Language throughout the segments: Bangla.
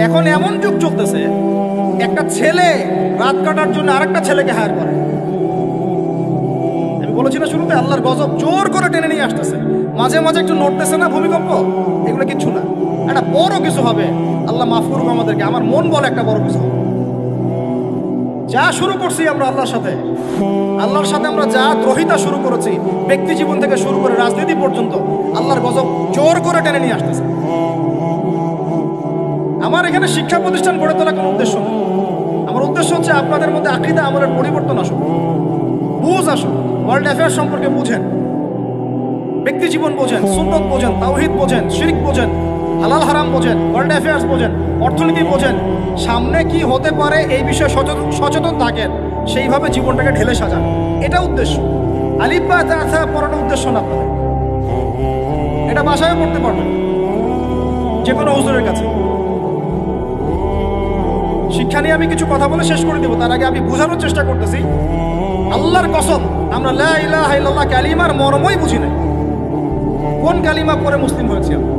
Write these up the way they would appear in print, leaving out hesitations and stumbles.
এখন এমন যুগ চলতেছে, একটা ছেলে রাত কাটার জন্য আরেকটা ছেলেকে হায়ার করে। আমি বলেছি না শুরুতে, আল্লাহর গজব জোর করে টেনে নিয়ে আসতেছে। মাঝে মাঝে একটু নড়তেছে না ভূমিকম্প, এগুলো কিচ্ছু না, একটা বড় কিছু হবে। আল্লাহ মাফ করুক আমাদেরকে। আমার মন বলে একটা বড় কিছু হবে। যা শুরু করছি আমরা আল্লাহর সাথে আমরা যা দ্রোহিতা শুরু করেছি, ব্যক্তি জীবন থেকে শুরু করে রাজনীতি পর্যন্ত, আল্লাহর গজব জোর করে টেনে নিয়ে আসতেছে। আমার এখানে শিক্ষা প্রতিষ্ঠান গড়ে তোলা কোনো উদ্দেশ্য না। আমার উদ্দেশ্য হচ্ছে আপনাদের মধ্যে আকীদা আমলের পরিবর্তন আসুক, বুঝ আসুক, ওয়ার্ল্ড অ্যাফেয়ার্স সম্পর্কে বুঝেন, ব্যক্তি জীবন বোঝেন, সুন্নত বোঝেন, তাওহীদ বোঝেন, শিরক বোঝেন, হালাল হারাম বোঝেন, ওয়ার্ল্ড অ্যাফেয়ার্স বোঝেন, অর্থনীতি বোঝেন, সামনে কি হতে পারে এই বিষয়ে সচেতন থাকেন, সেইভাবে জীবনটাকে ঢেলে সাজান। এটা উদ্দেশ্য। আলিফ বা তা পড়ানোর উদ্দেশ্য না আপনাদের। এটা বাসায় পড়তে পারবেন যে কোনো হুজুরের কাছে। শিক্ষা নিয়ে আমি কিছু কথা বলে শেষ করে দেবো, তার আগে আমি বোঝানোর চেষ্টা করতেছি। আল্লাহর কসম, আমরা লা ইলাহা ইল্লাল্লাহ কালিমার মর্মই বুঝি না। কোন কালিমা পড়ে মুসলিম হয়েছি আমরা?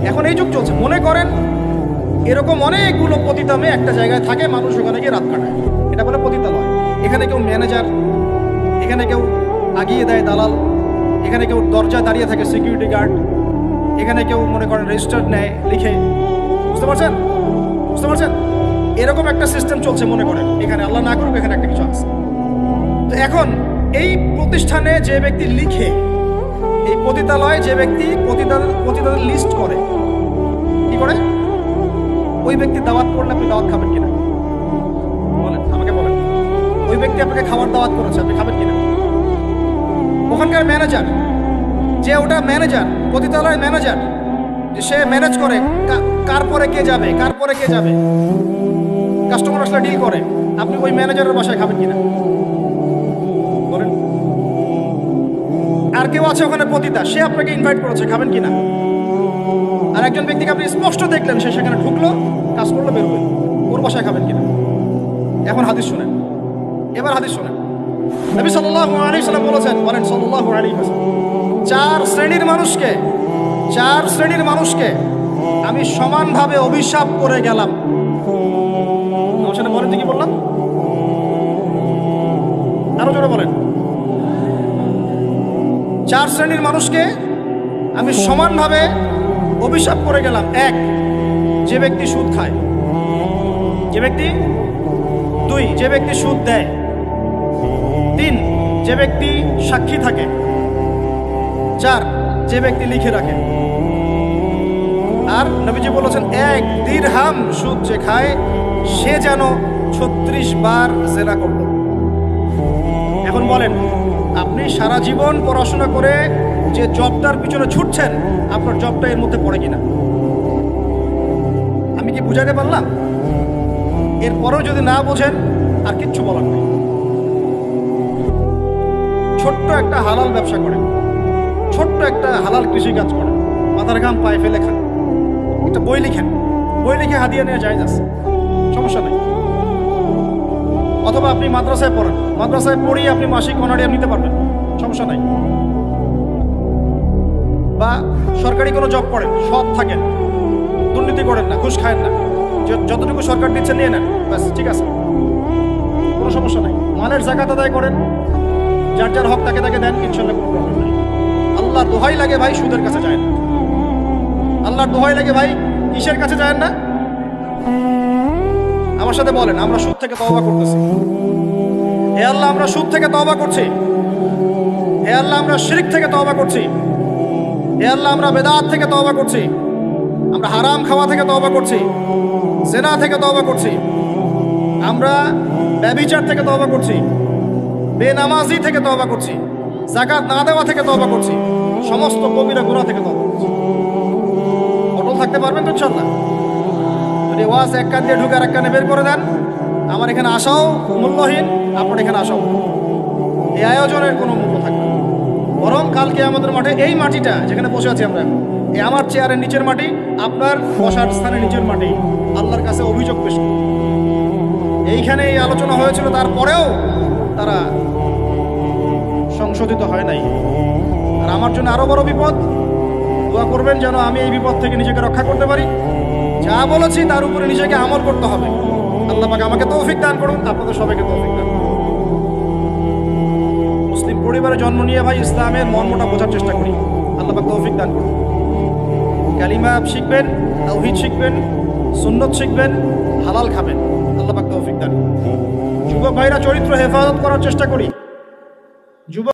এখন এই যুগ চলছে, মনে করেন এরকম অনেকগুলো পতিতা মেয়ে একটা জায়গায় থাকে, মানুষ ওখানে গিয়ে রাত কাটায়, এটা বলে পতিতালয়। এখানে কেউ ম্যানেজার, এখানে কেউ আগিয়ে দেয় দালাল, এখানে কেউ দরজায় দাঁড়িয়ে থাকে সিকিউরিটি গার্ড, এখানে কেউ মনে করেন রেজিস্টার নেয় লিখে। বুঝতে পারছেন? এরকম একটা সিস্টেম চলছে মনে করেন এখানে, আল্লাহ না করুক এখানে একটা কিছু আছে। তো এখন এই প্রতিষ্ঠানে যে ব্যক্তি লিখে, এই পতিতালয়ে যে ব্যক্তি পতিতাদের লিস্ট করে, কি করে? ওই ব্যক্তি দাওয়াত করলে আপনি দাওয়াত খাবেন কিনা বলেন, আমাকে বলেন। ওই ব্যক্তি আপনাকে খাবার দাওয়াত করেছে, আপনি খাবেন কিনা? ওখানকার ম্যানেজার, যে ওটা ম্যানেজার, পতিতালয়ের ম্যানেজার, সে ম্যানেজ করে কার পরে কে যাবে, কাস্টমার আসলে ডিল করে, আপনি ওই ম্যানেজারের বাসায় খাবেন কিনা বলেন? আর কেউ আছে ওখানে পতিতা, সে আপনাকে ইনভাইট করেছে, খাবেন কিনা? আর একজন ব্যক্তিকে আপনি স্পষ্ট দেখলেন, সে সেখানে ঢুকলো, কাজ করলো, বেরোবে, ওর বাসায় খাবেন কিনা? এখন হাদিস শুনেন, এবার হাদিস শুনেন। নবী সাল্লাল্লাহু আলাইহি ওয়াসাল্লাম বলেছেন, বলেন সাল্লাল্লাহু আলাইহি ওয়াসাল্লাম, চার শ্রেণীর মানুষকে আমি সমানভাবে অভিশাপ করে গেলাম। আমার সাথে বলেন, কি বললাম? আরো জোরে বলেন। 4 শ্রেণীর মানুষকে আমি সমানভাবে অভিশাপ করে গেলাম। 1, যে ব্যক্তি সুদ খায়, 2, যে ব্যক্তি সুদ দেয়, 3, যে ব্যক্তি সাক্ষী থাকে, 4, যে ব্যক্তি লিখে রাখে। আর নবীজি বলেছেন, 1 দিরহাম সুদ যে খায় সে যেন 36 বার জেনা করল। এখন বলেন, আপনি সারা জীবন পড়াশোনা করে যে জবটার পিছনে ছুটছেন, আপনার জবটা এর মধ্যে পড়ে কিনা? আমি কি বুঝাতে পারলাম? এরপরেও যদি না বোঝেন, আর কিচ্ছু বলার নেই। ছোট্ট একটা হালাল ব্যবসা করেন, ছোট্ট একটা হালাল কৃষিকাজ করেন, মাথার ঘাম পায়ে ফেলে খান, একটা বই লিখেন, বই লিখে হাদিয়া নিয়ে যায় যাচ্ছে, সমস্যা নেই। অথবা আপনি মাদ্রাসায় পড়েন, মাদ্রাসায় পড়িয়ে আপনি মাসিক অনারিয়াম নিতে পারবেন, সমস্যা নাই। বা সরকারি কোনো জব করেন, সৎ থাকেন, দুর্নীতি করেন না, ঘুষ খায়েন না, যতটুকু সরকার দিচ্ছে নিয়ে নেন, ব্যাস, ঠিক আছে, কোনো সমস্যা নাই। মালের যাকাত আদায় করেন, যার যার হক তাকে তাকে দেন, ইনশাল্লাহ কোনো প্রবলেম নাই। আল্লাহর দোহাই লাগে ভাই, সুদের কাছে যায় না। আল্লাহর দোহাই লাগে ভাই, কিসের কাছে যায় না? আমার সাথে বলেন, আমরা সুদ থেকে তওবা করতেছি। হে আল্লাহ, আমরা সুদ থেকে তওবা করছি। হে আল্লাহ, আমরা শিরক থেকে তওবা করছি। হে আল্লাহ, আমরা বেদাত থেকে তওবা করছি। আমরা হারাম খাওয়া থেকে তওবা করছি, জিনা থেকে তওবা করছি, আমরা ব্যভিচার থেকে তওবা করছি, বেনামাজি থেকে তওবা করছি, যাকাত না দেওয়া থেকে তওবা করছি, সমস্ত কবিরা গুনাহ থেকে তওবা করছি। অটল থাকতে পারবেন তো ইনশাআল্লাহ? যদি ওয়াজ এক কান দিয়ে ঢুকে আর এক কানে বের করে দেন, আমার এখানে আসাও মূল্যহীন, আপনার এখানে আসাও, এই আয়োজনের কোনো মূল্য থাকবে না। বরং কালকে আমাদের মাঠে, এই মাটিটা যেখানে বসে আছি আমরা, এই আমার চেয়ারের নিচের মাটি, আপনার বসার স্থানের নিচের মাটি, আল্লাহর কাছে অভিযোগ পেশ করবে। এইখানে এই আলোচনা হয়েছিল, তারপরেও তারা সংশোধিত হয় নাই। আর আমার জন্য আরো বড় বিপদ, দোয়া করবেন যেন আমি এই বিপদ থেকে নিজেকে রক্ষা করতে পারি। যা বলেছি তার উপরে নিজেকে আমল করতে হবে। আল্লাহ পাক আমাকে তৌফিক দান করুন, আপনাদের সবাইকে তৌফিক দান করুন। মুসলিম পরিবারে জন্ম নিয়ে ভাই ইসলামের মর্মটা বোঝার চেষ্টা করি। আল্লাহ পাক তৌফিক দান করুন। কালিমা শিখবেন, তাওহীদ শিখবেন, সুন্নত শিখবেন, হালাল খাবেন। আল্লাহ পাক তৌফিক দান করুন। যুবক ভাইরা চরিত্র হেফাজত করার চেষ্টা করি। যুবক